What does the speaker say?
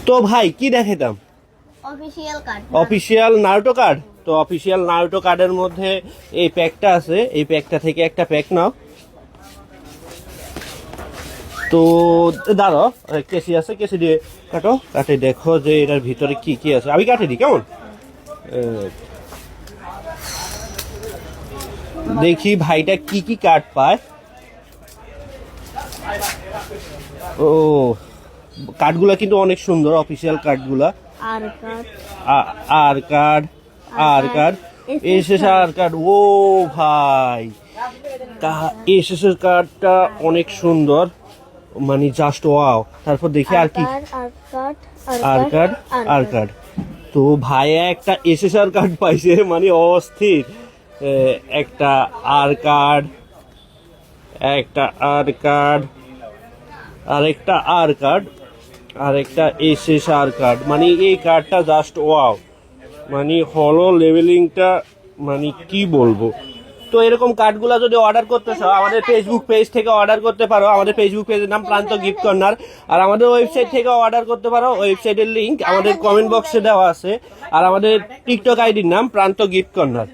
তো ভাই কি দেখাইতাম? Official card. Official Naruto card. তো অফিশিয়াল নারুটো কার্ডের মধ্যে এই প্যাকটা আছে, এই প্যাকটা থেকে একটা প্যাক নাও। তো দাঁড়ো, কেসি আছে, কেসি দিয়ে কাটো, কাটে দেখো যে এটার ভিতরে কি কি আছে। আমি কাটে দিই কেমন, দেখি ভাইটা কি কি কার্ড পায়। ও কার্ডগুলা কিন্তু অনেক সুন্দর, অফিসিয়াল কার্ডগুলা। আর কার্ড, আর কার্ড, আর কার্ড, এসএসআর কার্ড। ও ভাই, এসএসআর কার্ডটা অনেক সুন্দর, মানে জাস্ট ওয়াও। তারপর দেখি আর কি, আর কার্ড, আর কার্ড। তো ভাইয়া একটা এসএসআর কার্ড পাইছে, মানে অস্থির। একটা আর কার্ড, একটা আর কার্ড, আরেকটা আর কার্ড, আরেকটা এসএসআর কার্ড। মানে এই কার্ডটা জাস্ট ওয়াও, মানে হলো লেভেলিংটা, মানে কি বলবো। তো এরকম কার্ডগুলো যদি অর্ডার করতে চাও আমাদের ফেসবুক পেজ থেকে অর্ডার করতে পারো। আমাদের ফেসবুক পেজের নাম প্রান্ত গিফট কর্নার। আর আমাদের ওয়েবসাইট থেকে অর্ডার করতে পারো, ওয়েবসাইটের লিংক আমাদের কমেন্ট বক্সে দেওয়া আছে। আর আমাদের টিকটক আইডির নাম প্রান্ত গিফট কর্নার।